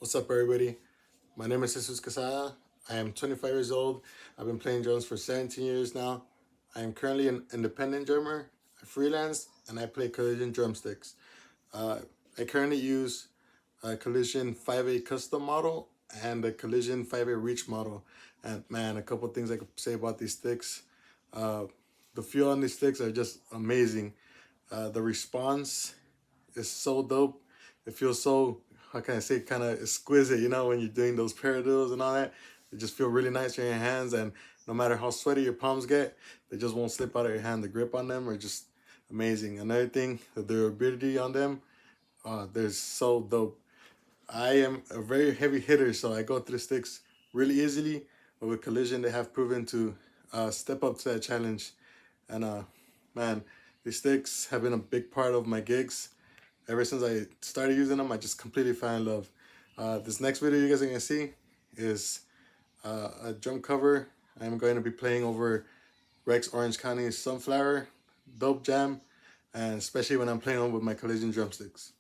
What's up, everybody? My name is Quezada. I am 25 years old. I've been playing drums for 17 years now. I am currently an independent drummer. I freelance and I play Collision Drumsticks. I currently use a Collision 5A custom model and a Collision 5A reach model. And man, a couple things I could say about these sticks. The feel on these sticks are just amazing. The response is so dope. It feels so, how can I say, kind of exquisite, you know, when you're doing those paradiddles and all that. They just feel really nice in your hands, and no matter how sweaty your palms get, they just won't slip out of your hand. The grip on them are just amazing. Another thing, the durability on them, they're so dope. I am a very heavy hitter, so I go through the sticks really easily, but with Collision, they have proven to step up to that challenge. And man, these sticks have been a big part of my gigs. Ever since I started using them, I just completely fell in love. This next video you guys are gonna see is a drum cover. I'm going to be playing over Rex Orange County's Sunflower, dope jam, and especially when I'm playing on with my Collision drumsticks.